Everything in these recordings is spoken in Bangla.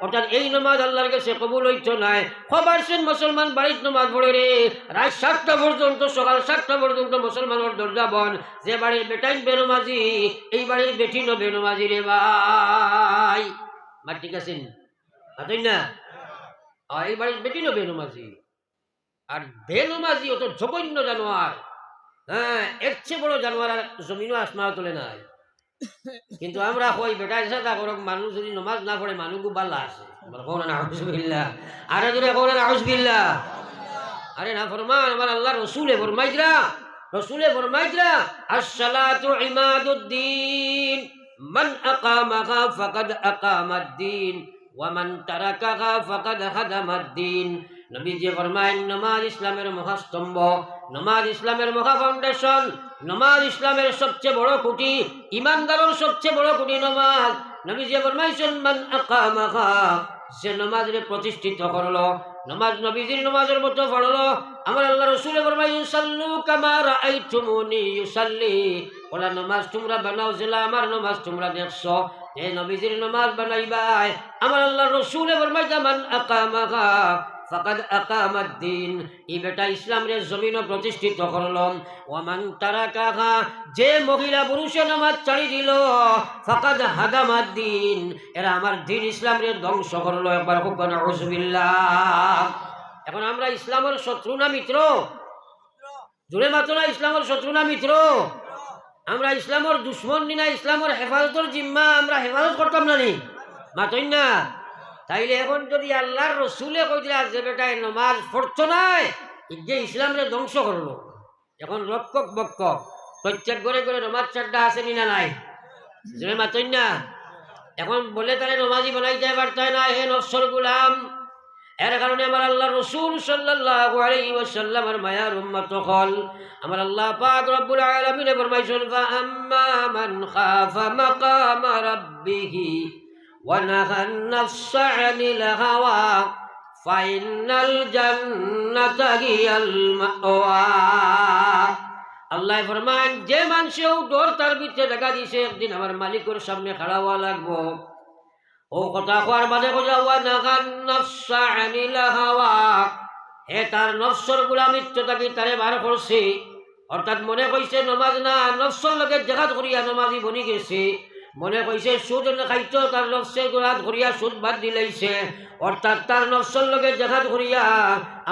অর্থাৎ এই নমাজ আল্লাহর কাছে কবুল হইতো নাই। খবর শুন মুসলমান বাড়ির নমাজ পড়ে রে, রাত 7টা পর্যন্ত, সকাল 7টা পর্যন্ত মুসলমানের দরজা বন্ধ। যে বাড়ির বেটাই বেনমাজি, এই বাড়ির বেটি ন বেনমাজি রে ভাই। মা ঠিক আছেন তাই না? এই বাড়ির বেটি ন বেনমাজি, আর বেনমাজি অত জঘন্য জানোয়ার। হ্যাঁ, এর চেয়ে বড় জানোয়ার আর জমিনও আসমাও তোলে নাই। কিন্তু আমরা কই বেটা সাদা করক, মানুষ যদি নমাজ না পড়ে মানুষও বাল্লা আছে। আরে যদি নাউজুবিল্লাহ, আরে না ফরমান আমার আল্লাহ রসুলে ফরমাইতরা আসসালাতু ইমাদুদ্দিন মান আকামাহা ফাকাদ আকামাদ্দিন ওয়া মান তারাকাহা ফাকাদ হাদামাদ্দিন। নবীজি ফরমায়েন নামাজ ইসলামের মহাস্তম্ভ, নামাজ ইসলামের মহা ফাউন্ডেশন, নামাজ ইসলামের সবচেয়ে বড় খুঁটি, ইমানদারের সবচেয়ে বড় খুঁটি নামাজ। নবীজি ফরমাইছেন মান আকামাহা, সে নামাজে প্রতিষ্ঠিত করলো, নামাজ নবীজির নামাজের মতো পড়লো। আমার আল্লাহ রাসূল ফরমাইছেন সাল্লু কামা রাআইতুমুনি ইউসাল্লি, ওলা নামাজ তোমরা বানাও যেলা আমার নামাজ তোমরা দেখছো। এই নবীজির নামাজ বানাইবাই। আমার আল্লাহ রাসূল ফরমাইছেন মান আকামাহা ফাকাদ আকামাদ্দিন, এই বেটা ইসলামের জমিন প্রতিষ্ঠিত করলো। ওয়ামান তারাকাহা, যে মহিলা পুরুষে নামাজ ছাড়ি দিল, ফাকাদ হাদামাদ্দিন, এরা আমার দ্বীন ইসলামের ধ্বংস করলো। একবার খুব নাউজুবিল্লাহ। এখন আমরা ইসলামের শত্রু না মিত্র? জোরে মাত্র না, ইসলামের শত্রু না মিত্র? আমরা ইসলামের দুশ্মন না, ইসলামের হেফাজতের জিম্মা আমরা হেফাজত করতাম না নি? মাতই না? তাইলে এখন যদি আল্লাহর রসুলে কই দিলা যে বেটায় নমাজ পড়তো নাই, যে ইসলামের ধ্বংস করলো। এখন রক্ষক বক্ষক প্রত্যেক ঘরে ঘরে নমাজ চারটা আছে না নাই? যে মাতই না? এখন বলে তাহলে নমাজি বানাইতে পারত না, হে নফসর গুলাম। এর কারণে আমার আল্লাহ রসুল সাল্লাল্লাহু আলাইহি ওয়াসাল্লামের মায়ার উম্মত হল আমার আল্লাহ পাক রব্বুল আলামিন ফরমাইছেন ফাআম্মা মান খাফা মাকামা রাব্বিহি ونهى النفس عن الهوى فإن الجنة هي المأوى। আল্লাহ ফরমান যে মানুষেও ডর তার ভিতরে দেখা দিছে একদিন আমার মালিকের সামনে খাড়া হওয়া লাগবো, ও কথা কোয়ার বাদে কোজা ওয়ানাহা النفس عن الهوى, হে তার নফসর গোলামিত্ব থাকি তারে বার করছে। অর্থাৎ মনে কইছে নমাজ না, নফসর লগে জেহাদ করিয়া নমাজি বনি গেছে। মনে কইছে সুদ খাইতো, তার নফসের গোলাত করিয়া সুদ বাদ দিলাইছে। অর্থাৎ তার নফসের লগে জেহাদ করিয়া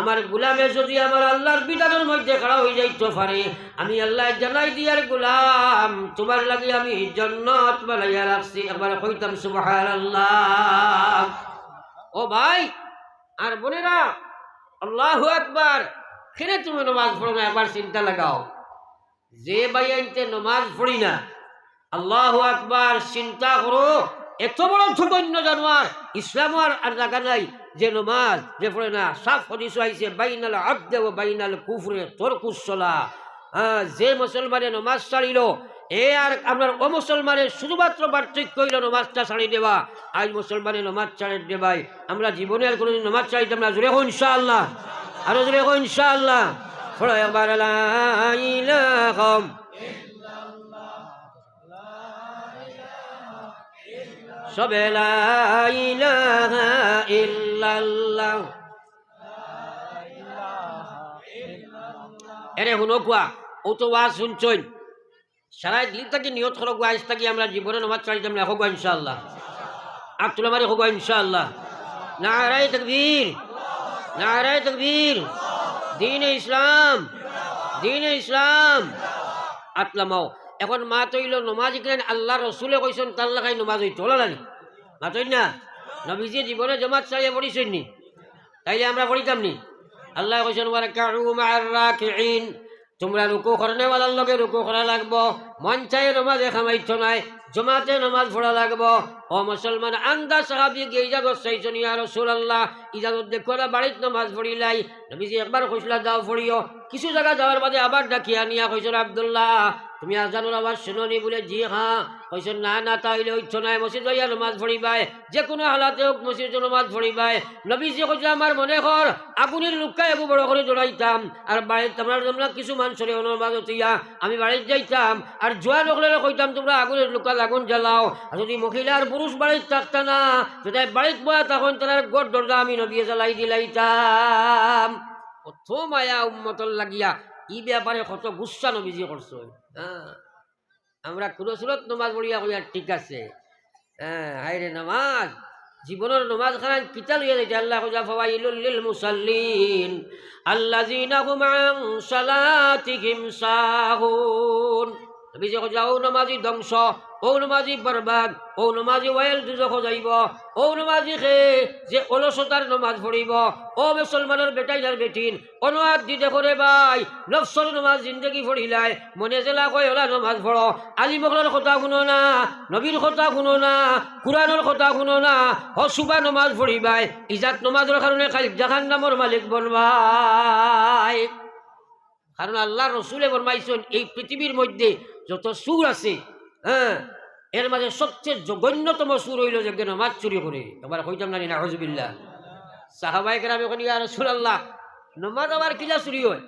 আমার গোলামে যদি আমার আল্লাহর বিধানের মধ্যে খাড়া হয়ে যাইতে পারে, আমি আল্লাহ জানাই দিয়ার গোলাম তোমার লাগি আমি জান্নাত বানাইয়া রাখছি। একবার কইতাম সুবহানাল্লাহ। ও ভাই আর বোনেরা, আল্লাহু আকবার। কেন তুমি নামাজ পড়ো না? একবার চিন্তা লাগাও। যে ভাই আনতে নামাজ পড়ি না, আল্লাহু আকবার, চিন্তা করো। এত বড় জঘন্য জানোয়ার ইসলাম আর জায়গা নাই যে নমাজ যে পড়ে না। সাফ হাদিস আইছে বাইনাল আবদে ওয়া বাইনাল কুফরে তরকুস সালাহ। যে মুসলমানে নমাজ ছাড়িল, এ আর আপনার ও মুসলমানের শুধুমাত্র পার্থক্য হইল নমাজটা ছাড়ি দেওয়া। আজ মুসলমানে নমাজ ছাড়ি দেবাই, আমরা জীবনে আর কোনোদিন নমাজ ছাড়িতাম না। জোরে হোক ইনশাআল্লাহ, আরো জোরে হোক ইনশাআল্লাহ। পড়ো একবার লা ইলাহা সবে লা ইলাহা ইল্লাল্লাহ। এরে শুনো কোয়া, ও তো ওয়াজ শুনছইন, সারা দিল থেকে নিয়ত করো আজ থাকি আমরা জীবনে নামাজ ছাড়িতাম না। হোক ইনশাআল্লাহ, আর তুলা মারি হোক ইনশাআল্লাহ। নারায়ে তাকবীর, নারায়ে তাকবীর। দ্বীনে ইসলাম, দ্বীনে ইসলাম। আতলামাও। এখন মা তৈল নমাজ কেন আল্লাহ রসুলে কইছেন তার লাগাই নমাজ হইতো ওলানি মা তৈ না। নবীজি জীবনে জমাত চাইয়া পড়িছেন নি? তাইলে আমরা পড়িতাম নি? আল্লাহ কইছেন ওয়ারকাউ মা'আর রাকিঈন, তোমরা রুকু করনেওয়ালার লগে রুকু করা লাগবো। মন চাই নমাজে খামাইতো নাই, জমাতে নমাজ পড়া লাগবো। ও মুসলমান, আন্দা সাহাবী গিয়ে ইজাজত চাইছেন, ইয়া রাসূলুল্লাহ ইজাজত দেখো না, বাড়িতে নমাজ পড়িলাই। নবীজি একবার কইসলা যাও পড়িও। কিছু জায়গা যাওয়ার বাদে আবার ডাকিয়া নিয়া কইছেন আব্দুল্লাহ তুমি আজানুর আওয়াজ শুনোনি? বলে জি হ্যাঁ। কইছেন না না, তাইলে হইতো নাই, মসজিদ যাইয়া নমাজ পড়িবাই, যে কোনো হালাতে হোক মসজিদে নমাজ পড়িবাই। নবীজি কইছে আমার মনে কর আগুনের লুকায় একটু বড় করে জড়াইতাম, আর বাড়িতে তোমরা কিছু মানুষের নমাজ হইয়া আমি বাড়িতে যাইতাম, আর জোয়া লোকলে কইতাম তোমরা আগুনের লুকা আগুন জ্বালাও। আর যদি মহিলা আর পুরুষ বাড়িতে থাকতা না, যদি বাড়িতে বয়া তখন তার গড় দরজা আমি নবী জ্বালাই দিলাইতাম। কত মায়া উম্মতর লাগিয়া ই ব্যাপারে কত গুচ্ছা নবীজি করছো। হ্যাঁ, আমরা কুরসুরত নমাজ পড়িয়া কইয়া ঠিক আছে। হ্যাঁ, হায়রে নামাজ জীবনের নমাজ খান কিতা লইয়া যাইতে আল্লাহ কইয়া ফাওয়াইলুল লিল মুসাল্লিন আল্লাযিনা হুম আন সালাতিহিম সাহুন। নবী যে কইয়া ও নমাজি ধ্বংস, ও নমাজি বরবাদ, ও নমাজি ওয়াইল দুজখ যাইব, ও নমাজি খে যে অলসতার নমাজ পড়িব। ও মুসলমানের বেটাইলার বেটিন অনুয়াদ দিতে করে ভাই নফসর নমাজ জিন্দগি পড়িলাই মনে জেলা কয় ওলা নমাজ পড়ো। আলী মকলার কথা শুনো না, নবীর কথা শুনো না, কুরআনের কথা শুনো না, হসুবা নমাজ পড়িবাই ইজাত নমাজের কারণে খালি জাহান্নামের মালিক বনবাই। কারণ আল্লাহ রসুলে ফরমাইছেন এই পৃথিবীর মধ্যে যত সুর আছে, হ্যাঁ, এর মাঝে সবচেয়ে জঘন্যতম সুর হইল যে নমাজ চুরি করে। এবার কইতাম না নাউজুবিল্লাহ। সাহাবায়ে কেরাম এখন ইয়া রাসূলুল্লাহ নমাজ আবার কিলা চুরি হয়?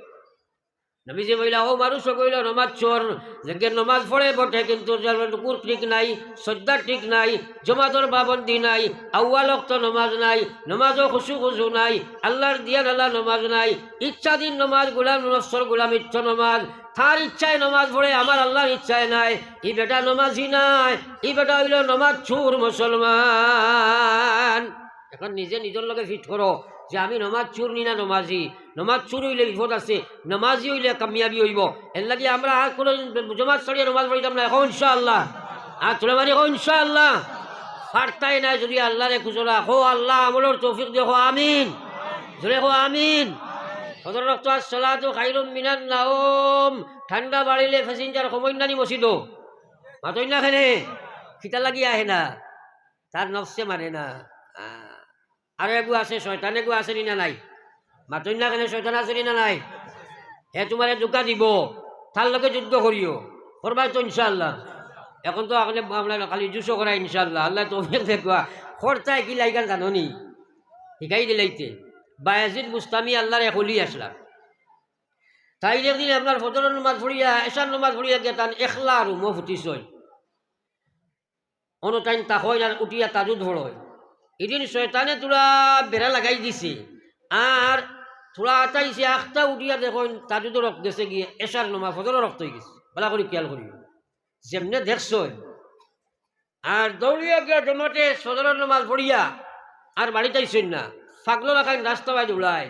নবীজি বইলা ও মানুষ কইল নমাজ চোর, যে নমাজ পড়ে বটে কিন্তু রুকুর ঠিক নাই, সজ্জা ঠিক নাই, জমাতর পাবন্দি নাই, আউয়াল ওয়াক্ত নমাজ নাই, নমাজও খুশু নাই, আল্লাহর দিয়ান আল্লাহ নমাজ নাই, ইচ্ছাধীন নমাজ, গোলাম নফসর গোলাম ইচ্ছা নমাজ, তার ইচ্ছায় নমাজ পড়ে আমার আল্লাহর ইচ্ছায় নাই। ই বেটা নমাজি নাই, ই বেটা হইল নমাজ চোর মুসলমান। এখন নিজে নিজের লগে ফিট করো যে আমি নমাজ চুর নি না নমাজি। নমাজ চুর হইলে বিপদ আছে, নমাজি হইলে কামিয়াবি হইব। এর লাগে আমরা আর কোনো জমাত ছাড়িয়ে নমাজ পড়িতাম না। এখন ইনশাআল্লাহ আর তোলে মারি এখন ইনশাআল্লাহ ফারতাই নাই যদি আল্লাহরে খুঁজরা হো আল্লাহ আমলের তৌফিক দেখো আমিন, জোরে হো আমিন। সদর রক্ত সালাতু খাইরুম মিনান নাওম। ঠান্ডা বাড়িলে প্যাসেঞ্জার সময় নানি মসজিদ মাতই না খেনে খিতা লাগি আহে না, তার নফসে মানে না। আর এগু আছে শয়তান, এগু আছে না নাই? মাতই না কেন শয়তান আছে না নাই? হে তোমার জোকা দিব, তার লগে যুদ্ধ করিও করবাই তো ইনশাআল্লাহ। এখন তো আপনি আমরা খালি জুসো করা ইনশাআল্লাহ। আল্লাহ তো দেখবা খরচায় কি লাইগান জানো নি শিখাই দিলাইতে। বায়াজিদ মুস্তামি আল্লাহর এক হলি আসলাম, তাই একদিন আপনার ফজরের নমাজ পড়িয়া এশার নমাজ পড়িয়া গিয়ে তান এখলা আর মো ফুটিছই অন্য টাইম তাকই আর উঠিয়া তাজুদ ধরয়। এদিন শয়তানে তোরা বেড়া লাগাই দিছে আর থোড়া আটাইছে আখটা উঠিয়া দেখুন তাজুদের রক্ত গেছে গিয়ে এশার নমাজ ফজরের রক্ত হয়ে গেছে। বলা করি খেয়াল করি যেমনে দেখছই আর দৌড়িয়া গিয়া জমাতে ফজরের নমাজ পড়িয়া আর বাড়িতে আইসেন না, ফাগলো রাখাই রাস্তা বাই দৌড়ায়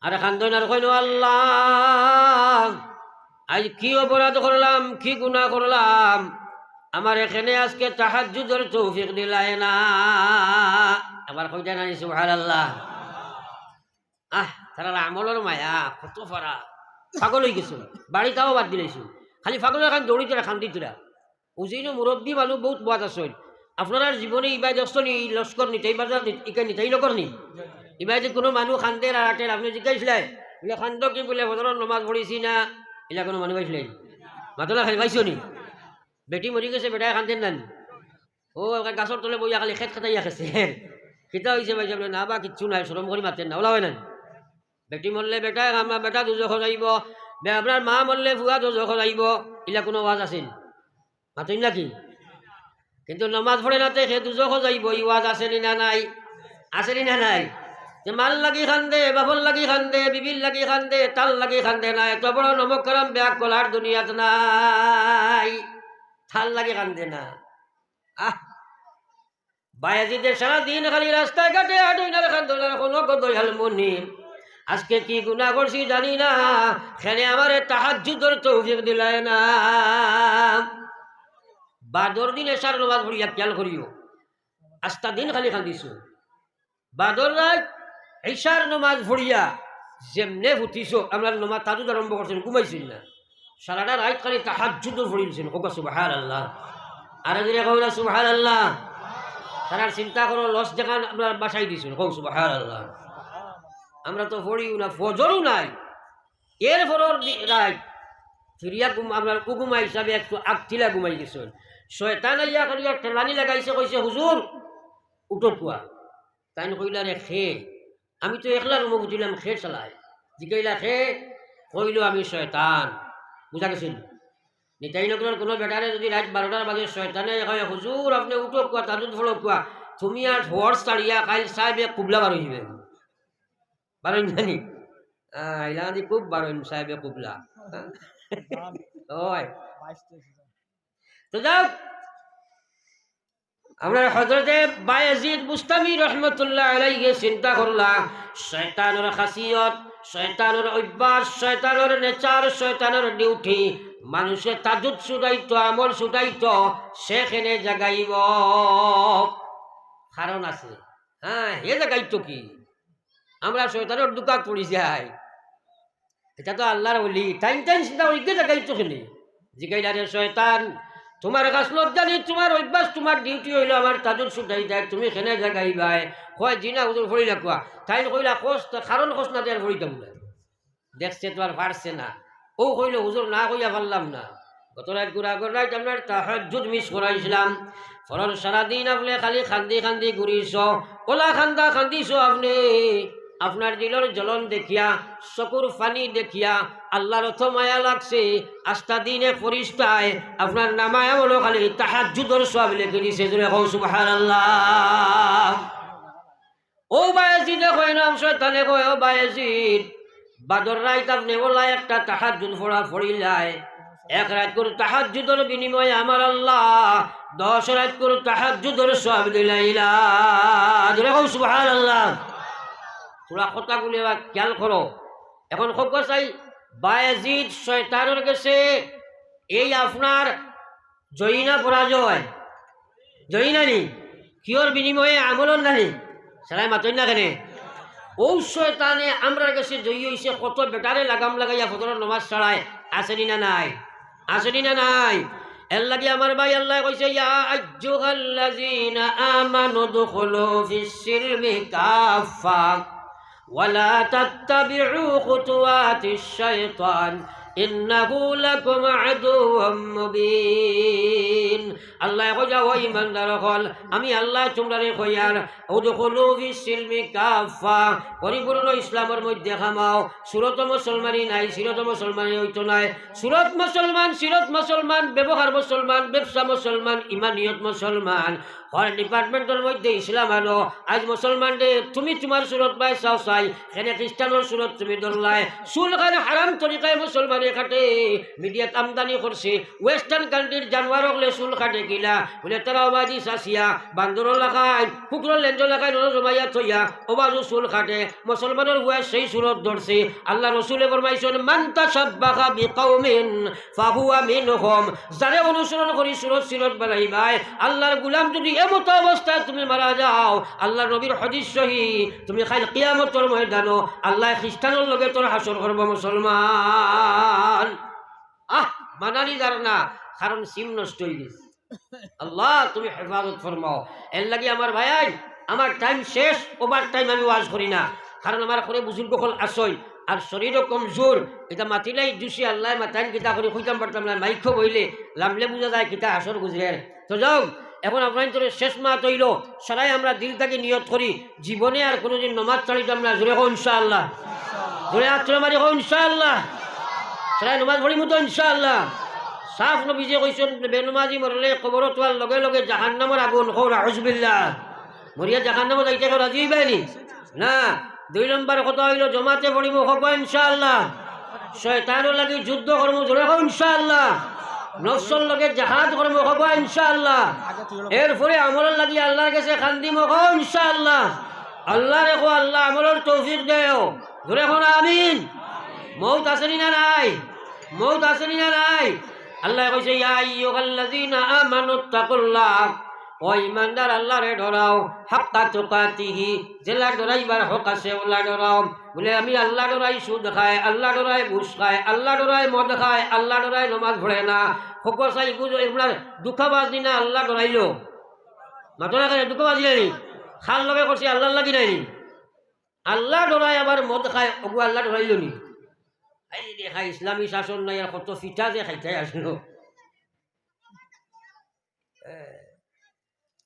আর খান্দন আর কইন আল্লাহ আজ কি অপরাধ করলাম, কি গুনাহ করলাম, আমার এখানে আজকে তাহাজ্জুদের তৌফিক দিলাই না। আবার কইতা না সুবহানাল্লাহ। তারা আমলের মায়া কত ফারা পাগল হয়ে গেছো, বাড়িটাও বাদ দিলাইছো, খালি পাগল এখন দৌড়ি তোরা খান্দি তোরা উজিন মুরব্বী মানুষ বহুত বাদ আছে। আপনারা জীবনে ইবাই দেখছেন এই লস্কর নিতেই বাজার ইকা নিতেই নকর নি ইবাই যে কোনো মানুষ খান্দে রাটের আপনি জিজ্ঞাসলাই বলে খান্দ কি বলে বদরের নমাজ পড়েছি না, এলা কোনো মানুষ পাইছিলেন মাতলা খালি পাইছো নি? বেটি মরি গেছে বেটায় খান্দেন নান, ও গাছর তলে বইয়া খালি খেত খাটাইয়া খেছে কিতা হয়েছে ভাই বলে না বা কিচ্ছু নাই সরম করে মাতেন না, ওলা হয় না। বেটি মরলে বেটায় আমার বেটা দুজখ যাইব, আপনার মা মরলে ফুয়া দুজখ যাইব, এলা কোনো ওয়াজ আছিল মাতেন নাকি? কিন্তু নমাজ পড়ে নাতে সে দুজখ যাইব, ই ওয়াজ আসেনি না নাই? আসেনি না নাই? যে মাল লাগি খান্দে, বাবর লাগি খান্দে, বিবির লাগি খান্দে, তাল লাগি খান্দে না, এত বড় নমক কালাম ব্যাগ কলার দুনিয়াত নাই, থাল লাগি খান্দে না। বায়াজিদের সারাদিন খালি রাস্তায় ঘাটে আডুইনার খান্দনার কোনো গদয়াল মনি আজকে কি গুনাহ করছি জানি না, খেলে আমারে তাহাজ্জুদের তৌফিক দিলাই না। বাদর দিন এশার নমাজ পড়িয়া খেয়াল করিও আস্তা দিন খালি খান্দিছো। বাদর রাত এশার নমাজ পড়িয়া যেমনে ফুটিছো আমরা নমাজ তাজুদ আরম্ভ করছেন, ঘুমাইছিল না, সারাটা রাত খালি তাহাজ্জুদ পড়িলছেন। ওকা সুবহানাল্লাহ। আর যদি কইলা সুবহানাল্লাহ, তার চিন্তা করো লস দেখান আমরা বাসাই দিয়েছেন। কৌ সুবহানাল্লাহ। আমরা তো পড়িও না, ফজরও নাই, এর পরের রাত ফিরিয়া আপনার কুগুমা হিসাবে একটু আগতিলা ঘুমাই গেছেন। শয়তান আইয়া করিয়া ঠেলানি লাগাইছে, কইছে হুজুর উঠো কুয়া। তাই কইলা রে খে, আমি তো একলা রুমো বুঝিলাম খে চালায়, জিকাইলা খে, কইল আমি শয়তান, বুঝা গেছিল নিতাই নগরের কোনো বেটারে যদি রাত 12টার বাজে শয়তানে কয় হুজুর আপনি উঠো কুয়া তাজুদ ফলো কুয়া তুমি আর হওয়ার ছাড়িয়া কাল সাহেবে কুবলা বার হইবে বারণ জানি ইলাদি খুব বারণ সাহেবে কুবলা ওই তো যাও আমরা হযরতে বায়াজিদ বুস্তামি রহমাতুল্লাহ আলাইহি চিন্তা করলা শয়তানের খাসিয়ত শয়তানের অভ্যাস শয়তানের নেচার শয়তানের ডিউটি মানুষের তাজুদ ছুটাইতো আমল ছুটাইতো সেখানে জাগাইব কারণ আছে হ্যাঁ হে জাগাইতো কি আমরা শয়তানের দুকাত পড়ি যাই এটা তো আল্লাহর ওলি টাইম চিন্তা ওইকে জাগাইতো খেলে জিগাইলারে শয়তান তোমার কাছ লজ্জা নেই তোমার অভ্যাস তোমার ডিউটি হইলো আমার তাজুদ ছুটাই দেয় তুমি খেনে জাগাইবাই কয় জিনা হুজুর ফড়ি রাখবা তাই কইলা খোঁজ কারণ খোঁজ না দেওয়ার ফড়ি দেবো দেখছে তো আর পারছে না ও কইল হুজুর না কইয়া পারলাম না গত রাত গুড়া করে রাত আপনার তাহাজ্জুদ মিস করাইছিলাম ফরজ সারাদিন আপনি খালি খান্দি খান্দি ঘুরিস ওলা খান্দা খান্দিস আপনি আপনার দিলের জ্বলন দেখিয়া চকুর পানি দেখিয়া আল্লাহর অত মায়া লাগছে আস্থা দিনে ফরিস্তায় আপনার নামায় বলো খালি তাহাজ্জুদর সব লিখে দিছে জোরে কও সুবহানাল্লাহ ও বায়াজিদ কয় নাম শয়তানে কয় ও বায়াজিদ বাদর রাত আপনি ওলা একটা তাহাজ্জুদ পড়া পড়িলায় এক রাত করে তাহাজ্জুদের বিনিময়ে আমার আল্লাহ 10 রাত করে তাহাজ্জুদের সওয়াব দিলাইলা জোরে কও সুবহানাল্লাহ তোরা কথাগুলি এবার খেয়াল করো এখন খোঁজ চাই বায়াজিদ শয়তানের কাছে এই আপনার জয়ী না পরাজয় জয়ী নানি কিয়র বিনিময়ে আমলন নানি সারাই মাতই না কেনে ও শয়তানে আমরা কাছে জয়ী হইছে কত বেটারে লাগাম লাগাইয়া ফজরের নামাজ ছাড়ায় আসেনি না নাই আসেনি না নাই এর লাগি আমার ভাই আল্লাহ কইছে ইয়া আইয়ুহাল্লাযীনা আমানু দুখুলু ফিস সিলমি কাফা ওয়ালা তাত্তাবিউ খুতুওয়াতিশ শাইতান ইন্নাহু লাকুম আদুউম মুবিন আল্লাহ কইয়া ও ঈমানদার হল আমি আল্লাহ তোমরারে কইয়ার উদখুলু ফিস সিলমি কাফা পরিপূর্ণ ইসলামের মধ্যে খামাও সুরত মুসলমানি নাই সিরত মুসলমানি হইতো নাই সুরত মুসলমান সিরত মুসলমান ব্যবহার মুসলমান ব্যবসা মুসলমান ইমানিয়ত মুসলমান হর ডিপার্টমেন্টের মধ্যে ইসলাম আনো আজ মুসলমান রে তুমি তোমার সুরত পাই চাও চাই এখানে খ্রিস্টানের সুরত তুমি ধরলাই চুল খানে হারাম তরিকায় মুসলমানে কাটে মিডিয়াত আমদানি করছে ওয়েস্টার্ন কান্ট্রির জানোয়ার হলে চুল কাটে কিলা বলে তারা অবাদি চাচিয়া বান্দর লাগায় কুকুরের লেঞ্জ লাগায় নর জমাইয়া থইয়া অবাজু চুল কাটে মুসলমানের হুয়া সেই সুরত ধরছে আল্লাহ রসুলে ফরমাইছেন মান তাশাব্বাহা বিকাউমিন ফাহুয়া মিনহুম যারে অনুসরণ করি সুরত সিরত বানাইবাই আল্লাহর গোলাম যদি এমত অবস্থায় তুমি মারা যাও আল্লাহ নবীর হাদিস সহি তুমি খালি কিয়ামতের ময়দানো আল্লাহ খ্রিস্টানের লগে তোর হাসর করব মুসলমান মানানি যার না কারণ সিম নষ্ট হয়ে গেছে আল্লাহ তুমি হেফাজত ফরমাও এর লাগি আমার ভাই আমার টাইম শেষ ওভার টাইম আমি ওয়াজ করি না কারণ আমার করে বুজুর্গ হল আসই আর শরীরও কমজোর এটা মাতিলাই দুষি আল্লাহ মাতাইন কিতা করে খুঁজতাম পারতাম না মাইক্ষ বইলে লামলে বুঝা যায় কিতা আসর গুজরে তো যাও এখন আপনার তোর শেষ মাহ তৈল সারাই আমরা দিল থেকে নিয়ত করি জীবনে আর কোনোদিন নমাজ চালিতাম না জোরে হোক ইনশাআল্লাহ জোরে আত্মীয় মারি হোক ইনশাআল্লাহ সারাই নমাজ পড়ি মতো ইনশাআল্লাহ সাফ নবীজে কইছেন বেনমাজি মরলে কবর তোয়ার লগে লগে জাহান্নামের আগুন হোক আউযুবিল্লাহ মরিয়া জাহান্নামে যাইতে রাজি হইবানি না 2 নম্বর কথা হইল জমাতে পড়িব হোক ইনশাআল্লাহ শয়তানের লাগি যুদ্ধ করব জোরে হোক ইনশাআল্লাহ নফসর লগে জাহাদ করব হোক ইনশাআল্লাহ এরপরে আমলের লাগি আল্লাহর কাছে খান্দিম হোক ইনশাআল্লাহ আল্লাহ রেখো আল্লাহ আমলের তৌফিক দেও জোরে হোক আমিন মউত আসেনি না নাই মউত আসেনি না নাই আল্লাহ কইছে ইয়া আইয়ুহাল্লাযীনা আমানুত্তাকুল্লাহ ও ইমানদার আল্লাহরে ডরাও হাক্কা তুকাতিহি যেলা ডরাইবার হক আছে ওলা ডরাও বলে আমি আল্লাহ ডরাই সুদ খায় আল্লাহ ডরাই ঘুষ খায় আল্লাহ ডরাই মদ খায় আল্লাহ ডরাই নমাজ পড়ে না হক চাই বুঝো এগুলার দুঃখাবাজ দিনা আল্লাহ ডরাইলো মাত্র না দুঃখবাজি নাই খাল লগে করছি আল্লাহ লাগি নাই আল্লাহ ডরাই আবার মদ খায় ওগু আল্লাহ ডরাইলো নি এই দেখা ইসলামী শাসন নাই আর কত ফিটা যে খাইতে আসলো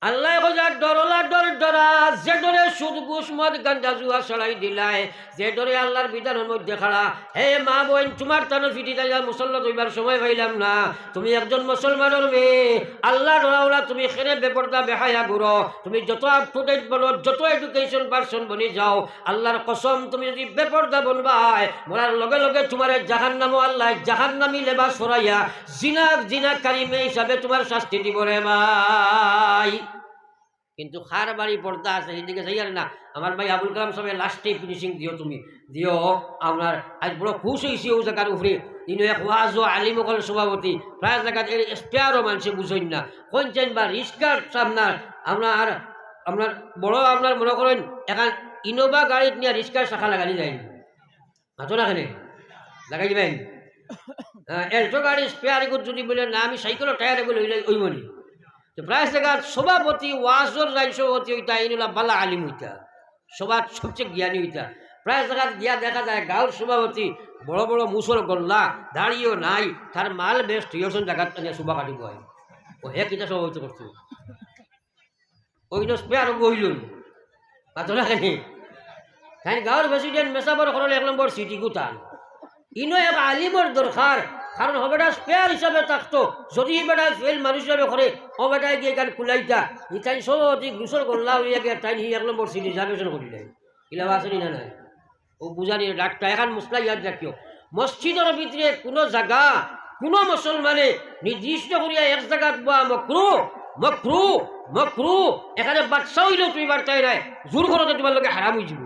আল্লাহ কইরা ডরলা ডর ডরা, যে ডরে সুদ ঘুষ মদ গাঞ্জা জুয়া ছড়াই দিলাই, যে ডরে আল্লাহর বিধানের মধ্যে খাড়া। হে মা বোন, তোমার তানো ফিটি যাইয়া মুসল্লা হইবার সময় পাইলাম না। তুমি একজন মুসলমানের মেয়ে, আল্লাহ ডরাওলা, তুমি খেরে বেপরদা বেহায়া গুরো, তুমি যত আপ টু ডেট বলো, যত এডুকেশন পার্সন বনি যাও, আল্লাহর কসম তুমি যদি বেপরদা বনবাই, মরার লগে লগে তোমার জাহান্নামও আল্লাহ জাহান্নামী লেবাস সরাইয়া জিনাকারী মেয়ে হিসাবে তোমার শাস্তি দিব রে ভাই। কিন্তু খার বাড়ি পর্দা আছে, সেদিকে যাই আর না। আমার ভাই আবুল কালাম সাহেব লাস্টে ফিনিশিং দিও, তুমি দিও। আপনার আজ বড় খুশ হয়েছি ও জায়গার উপরে। ইনো এক ওয়াজ ও আলিমকল সভাপতি, প্রায় জায়গায় এর স্পেয়ারও মানুষে বুঝেন না। কোন চাইন বা রিক্সার সামনার আপনার আপনার বড় আপনার মনে করেন এখন ইনোভা গাড়িত নিয়ে রিক্সার শাখা লাগানি যায় মাত্র না এখানে লাগাই দিবেন। এলটো গাড়ির স্পেয়ার যদি বলে না, আমি সাইকেলের টায়ারে বলে ওই মনি প্রায় জায়গার সভাপতি ওয়াজর রায় সভাপতি হইতা ইনুলা বালা আলিম হইতা, সবার সবচেয়ে জ্ঞানী হইতা। প্রায় জায়গায় গিয়া দেখা যায় গাঁর সভাপতি বড় বড় মুসল গল্লা, দাঁড়িয়েও নাই, তার মাল বেস্ট হইয়াছেন জায়গার শোভা কাটিব হয়। ও হে কিতা সভাপতি করতো ওই স্পেয়ার বইলুন মাত্র খানি তাই গাঁর প্রেসিডেন্ট মেসাবর করলে 1 নম্বর সিটি গুতান। ইনো এক আলিমর দরকার, কারণ হবেটা স্পেয়ার হিসাবে থাকতো। যদি বেটা ফেল মানুষ হিসাবে করে ও বেটায় গিয়ে গান খুলাইতা, ইতাই সভাপতি গুসল করলা হইয়া গিয়ে তাই 1 নম্বর সিটি রিজার্ভেশন করিলে ইলাম আসেনি না নাই। ও বুঝানি ডাক্তার এখন মুসলা ইয়াদ রাখিও, মসজিদের ভিতরে কোনো জায়গা কোনো মুসলমানে নির্দিষ্ট করিয়া এক জায়গা বা মকরু মকরু মকরু এখানে বাচ্চা হইলেও তুমি বার্তাই নাই, জোর করতে তোমার লোকে হারাম হয়ে যাব।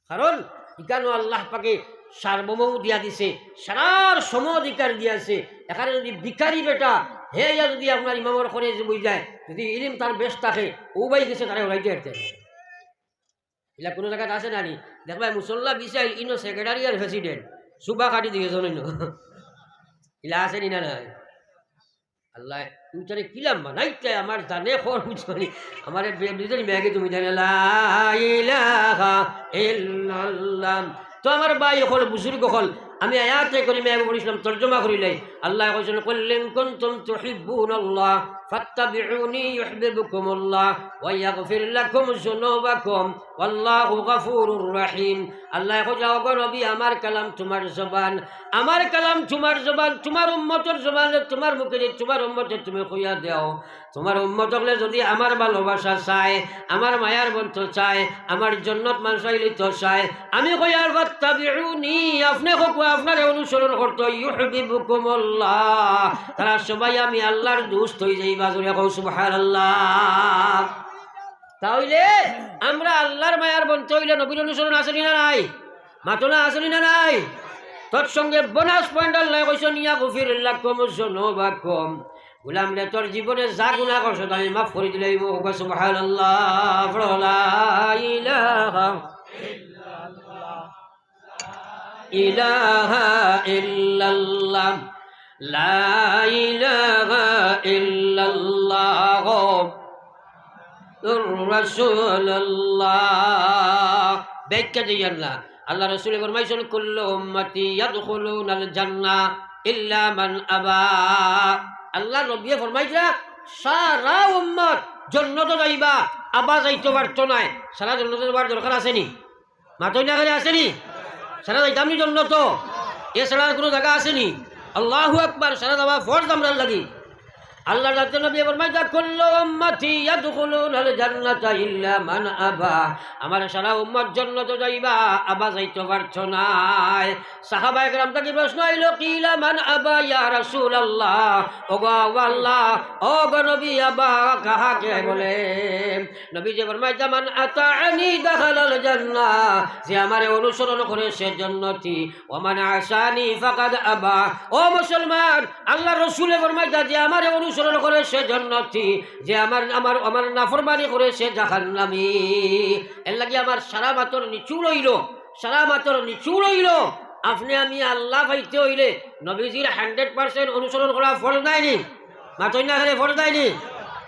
কারণ ইকানো আল্লাহ পাকে সার্বভৌম দিয়া দিছে, সারার সম অধিকার দিয়াছে। এখানে যদি ভিখারি বেটা হে ইয়া যদি আপনার ইমামর করে যে বুঝ যায়, যদি ইলিম তার বেশ থাকে ও বাই গেছে তারা ওরাইতে হারতে এলা কোনো জায়গায় আছে না নি দেখবা মুসল্লা বিচাইল ইনো সেক্রেটারি আর প্রেসিডেন্ট সুবা কাটি দিয়ে জানেন ইলা আছে নি না নাই। আল্লাহ তুমি তাহলে কিলাম বানাইতে আমার জানে খর বুঝলি আমার নিজের মেয়াকে তুমি জানে লা ইলাহা ইল্লাল্লাহ। তো আমার ভাই হল বুজুর্গ হল, আমি আয়াতে করি মেয়ে বলেছিলাম তর্জমা করিলাই। আল্লাহ কইছেন কুল্লিন কুনতুম তুহিব্বুনাল্লাহ ফাত্তাবিউনি ইউহিব্বুকুমুল্লাহ ওয়া ইয়াগফির লাকুম যুনুবাকুম ওয়াল্লাহু গফুরুর রহিম। আল্লাহ কইছে ওগো নবী আমার কালাম তোমার জবান, আমার কালাম তোমার জবান, তোমার উম্মতের জবান, তোমার মুখে তোমার উম্মতের তুমি কইয়া দাও, তোমার উম্মত হলে যদি আমার ভালোবাসা চায়, আমার মায়ার বন্ধ চায়, আমার জান্নাত মানসাইলি তো চায়, আমি কইয়ার ফাত্তাবিউনি আপনি আপনার অনুসরণ করতে ইউহিব্বুকুমুল্লাহ, তারা সবাই আমি আল্লাহর দোস্ত হয়ে যাইবা। জোরে কও সুবহানাল্লাহ। তাহলে আমরা আল্লাহর মায়ার বন্ধ হইলে নবীর অনুসরণ আসেনি না নাই, মাতনা আসেনি না নাই। তৎসঙ্গে বোনাস পয়েন্ট আল্লাহ কইছেন ইয়াগফির লাকুম যুনুবাকুম, গোলাম রে তোর জীবনে যা গুনাহ করছ তাই মাফ করে দিলে সুবহানাল্লাহ। লা ইলাহা ইলাহা ইল্লাল্লাহ লা ইলাহা ইল্লাল্লাহ রাসূলুল্লাহ। ব্যাখ্যা দিয়েন না, আল্লাহ রাসূল ফরমাইছেন কুল্লু উম্মতি ইয়াদখুলুনাল জান্নাহ ইল্লা মান আবা। আল্লাহ নবী ফরমাইছে সারা উম্মত জান্নাতে যাইবা, আবা যাইতে পারতো না। সারা জান্নাতে যাবার দরকার আসেনি, মাতই না করে আসেনি, সারা যাইতাম নি জান্নাত, এ সারার কোনো জায়গা আসেনি। আল্লাহু আকবার, সারা যাওয়া ফরজ আমরা লাগি। আল্লাহ নবী ফরমাইছে কুল্লু উম্মতি ইয়াদখুলুনাল জান্নাতা ইল্লা মান আবা, আমার সারা উম্মত জান্নাতে যাইবা, আবা যাইতে পারছো না। সাহাবায়ে কেরাম থেকে প্রশ্ন আইল কিলা মান আবা ইয়া রাসূলুল্লাহ, ওগো আল্লাহ ওগো নবী আবা কাহাকে বলে? নবী যে ফরমাইছে মান আতাআনি দাখালাল জান্নাহ, যে আমারে অনুসরণ করে সে জান্নাতি, ওয়া মান আসানি ফাকাদ আবা। ও মুসলমান, আল্লাহ রাসূল ফরমাইছে যে আমারে অনুসরণ করে সে জান্নাতি, যে আমার আমার আমার নাফরমানি করে সে জাহান্নামী। এর লাগি আমার সারা মাতর নিচু রইল, সারা মাতর নিচু রইল। আপনি আমি আল্লাহ পাইতে হইলে নবীজির 100% অনুসরণ করা ফরজ নাইনি, মাতই না খেলে ফরজ নাইনি।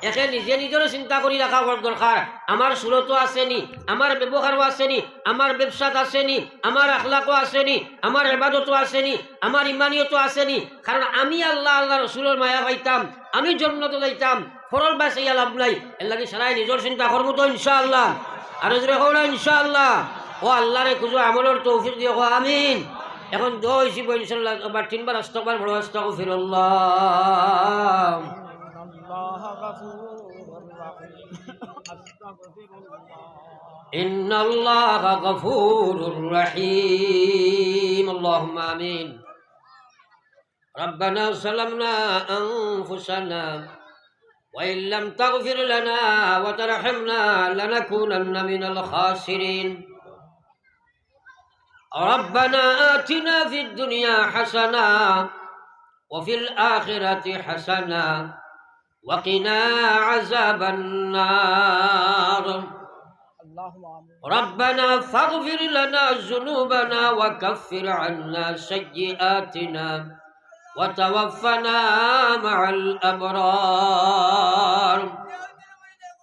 একে নিজে নিজেরও চিন্তা করি রাখা দরকার, আমার সুরতও আসেনি, আমার ব্যবহারও আসেনি, আমার ব্যবসাত আসেনি, আমার আখলাকও আসেনি, আমার ইবাদতও আসেনি, আমার ইমানিয়তও আসেনি। কারণ আমি আল্লাহ আল্লাহ রসুলের মায়া পাইতাম, আমি জান্নাতে যাইতাম ফরল বাঁচাইয়া লাভ নাই এর লাগি সারাই নিজের চিন্তা করবো তো ইনশাআল্লাহ আর যদি হোক না ইনশাআল্লাহ ও আল্লাহরে খুঁজো আমলের তৌফিক দিয়ে হো আমিন এখন দোয়া হয়েছি ইনশাআল্লাহ আবার 3 বার আস্তাগফির বড় আস্তাগফিরুল্লাহ إن الله غفور رحيم اللهم آمين ربنا ظلمنا أنفسنا وإن لم تغفر لنا وترحمنا لنكونن من الخاسرين ربنا آتنا في الدنيا حسنة وفي الآخرة حسنة وقنا عذاب النار ربنا فاغفر لنا ذنوبنا وكفر عنا سيئاتنا وتوفنا مع الأبرار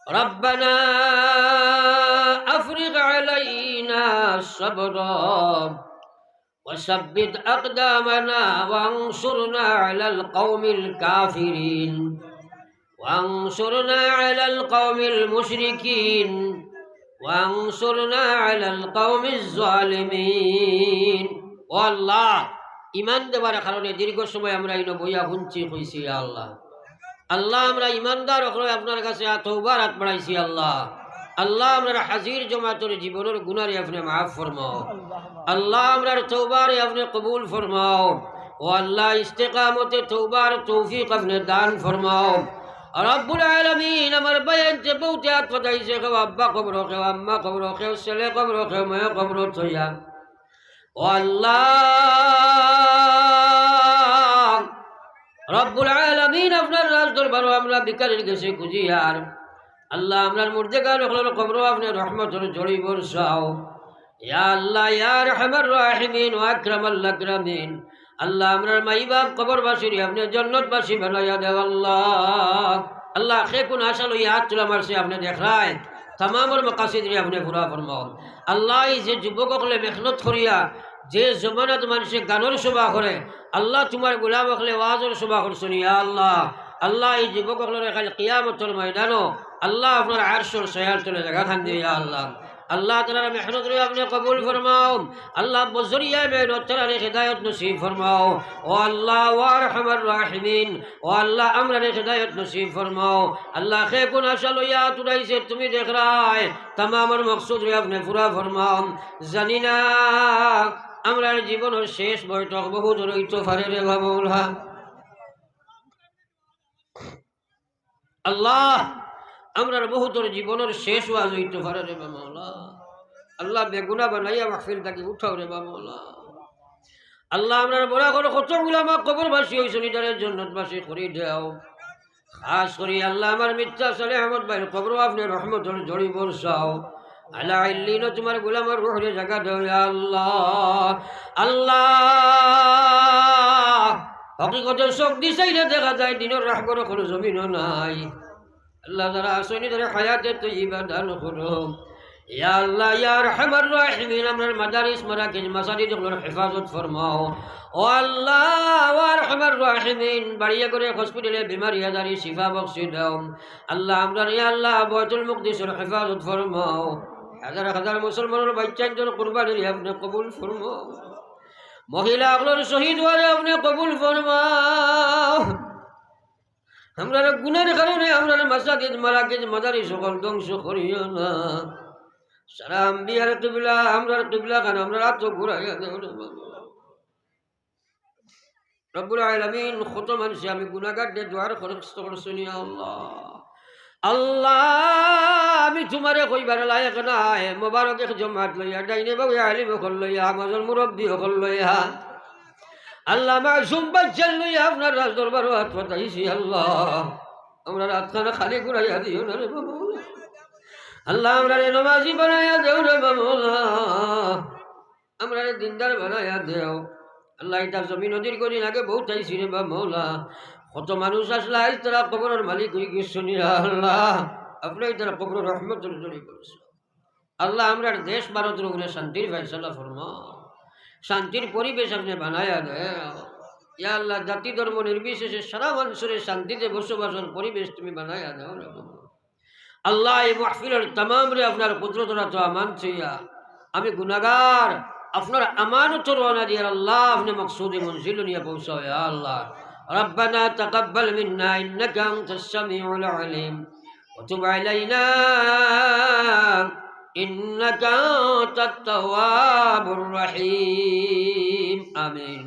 ربنا أفرغ علينا صبرا وثبت أقدامنا وانصرنا على القوم الكافرين وانصرنا على القوم المشركين وانصرنا على القوم الظالمين والله ইমান দেবার কারণে দীর্ঘ সময় আমরা এই বইয়া শুনছি কইছি আল্লাহ আল্লাহ আমরা ইমানদার হয়ে আপনার কাছে তওবার হাত বাড়াইছি আল্লাহ আল্লাহ আমরা হাজির জমাতের জীবনের গুনারে আপনি মাফ ফরমাও আল্লাহ আমরার তওবারে আপনি কবুল ফরমাও ও আল্লাহ ইস্তেকামতে তওবার তৌফিক আপনি দান ফরমাও রব্বুল আলামিন আমার বয়ান যে বহুতে হাত পাতাইছে কেউ আব্বা কবর কেউ আম্মা কবর কেউ ছেলে কবর কেউ মেয়ে কবর থইয়া ও আল্লাহ রব্বুল আলামিন আপনার রাজ দরবারে আমরা ভিখারির কাছে খুঁজিয়ার আল্লাহ আমরার মুর্দেগার হলোর কবর আপনি রহমতের জড়ি বর্ষাও ইয়া আল্লাহ ইয়া রহমান রাহিমিন ওয়া আকরামাল আকরামিন আল্লাহ আমরার মাই বাপ কবরবাসীর আপনি জান্নাতবাসী বানাইয়া দেও আল্লাহ আল্লাহ খে কোন আশা লইয়া হাত তোলা মারছে আপনি দেখায় তামামর মাকাসিদ রে আপনি পুরা ফরমাও আল্লাহ এই যে যুবক হলে মেহনত করিয়া যে জমানাত মানুষে গানের শোভা করে আল্লাহ তোমার গোলাম হলে ওয়াজের শোভা করছেন ইয়া আল্লাহ আল্লাহ এই যুবক হলে কাল কিয়ামতের ময়দানও আল্লাহ আপনার আরশের ছায়ার তলে জায়গা খান দিয়ে ইয়া আল্লাহ আল্লাহ তাআলার মেহনত রে আপনি কবুল ফরমাও আল্লাহ বজরিয়া মেহনত তাআলার হিদায়াত নসিব ফরমাও ও আল্লাহ ওয়া আরহামার রাহিমিন ও আল্লাহ আমরা হিদায়াত নসিব ফরমাও আল্লাহ খে কোন আশা লইয়া তুলাইছে তুমি দেখ রায় তামামের মকসুদ রে আপনি পুরা ফরমাও জানি না আমরার জীবনের শেষ বৈঠক বহু দূর হইতে পারে রে বাবা আল্লাহ আমরার বহুতর জীবনের শেষ ওয়াজ হইতে পারে রে মাওলা আল্লাহ বেগুনা বানাইয়া মাহফিল তাকে উঠাও রে মাওলা আল্লাহ আমরার বড় করে কতগুলো আমার কবরবাসী হইছেন ইদারের জান্নাতবাসী করে দাও খাস করে আল্লাহ আমার মিথ্যা সালে আহমদ ভাইয়ের কবর আপনি রহমতের জড়ি বর্ষাও আলা ইল্লিন তোমার গোলামের রুহে জায়গা দাও ইয়া আল্লাহ আল্লাহ হকিকতের চোখ দিছাইলে দেখা যায় দিনের রাহবর কোনো জমিনও নাই আল্লাহ যারা আসনি তারা হায়াতে তৈবা দান করো ইয়া আল্লাহ ইয়া আরহামার রাহিমিন আমরার মাদারিস মারাকিজ মাসাজিদগুলোর হেফাজত ফরমাও ও আল্লাহ ওয়া আরহামার রাহিমিন বাড়িয়া করে হসপিটালে বিমারি আজারি শিফা বখশি দাও আল্লাহ আমরার ইয়া আল্লাহ বাইতুল মুকদ্দিসের হেফাজত ফরমাও হাজার হাজার মুসলমানের বাচ্চাদের কুরবানির আপনি কবুল ফরমাও মহিলাগুলোর শহীদ হওয়ারে আপনি কবুল ফরমাও আমরা গুনার কারণে আমরা মাসাজিদ মারাকিজ মাদারি সকল ধ্বংস করিও না সারা আম্বিয়ার কিবলা আমরার কিবলা কারণ আমরা রাত ঘুরাইয়া দেও রব্বুল আলামিন কত মানুষ আমি গুনাহগার দিয়ে দোয়ার খরচ করছি ইয়া আল্লাহ আল্লাহ আমি তোমারে কইবার লায়ক নাই মোবারক এক জমাত লইয়া ডাইনে বাবু আলিম হল লইয়া আমাদের মুরব্বী হল লইয়া আল্লাহ মাসুম বাচ্চা লইয়া আপনার রাজ দরবার হাত পাতাইছি আল্লাহ আমরা রাতখানা খালি ঘুরাইয়া দিও না রে বাবু আল্লাহ আমরা নমাজি বানাইয়া দেও রে বাবু আমরা দিনদার বানাইয়া দেও আল্লাহ এটা জমি নদীর কদিন আগে বহুত আইছি রে বা মৌলা কত মানুষ আসলে আজ তারা কবরের মালিক হয়ে গেছে আল্লাহ আপনি তারা কবর রহমত জড়ি করেছে আল্লাহ আমরা দেশ ভারতের উপরে শান্তির ফয়সালা ফরমাও শান্তির পরিবেশ আপনি বানায়া দেও ইয়া আল্লাহ জাতি ধর্ম নির্বিশেষে সারা মানুষের শান্তিতে বসবাসের পরিবেশ তুমি বানাইয়া দাও না আল্লাহ। এই মাহফিলের তামাম রে আপনার কুদরতরা তো আমান ছিয়া আমি গুনাহগার আপনার আমানত রওনা দিয়ে আল্লাহ আপনি মকসুদে মনজিল নিয়ে পৌঁছাও ইয়া আল্লাহ। ربنا تقبل منا إنك أنت السميع العليم وتب علينا إنك أنت التواب الرحيم آمين.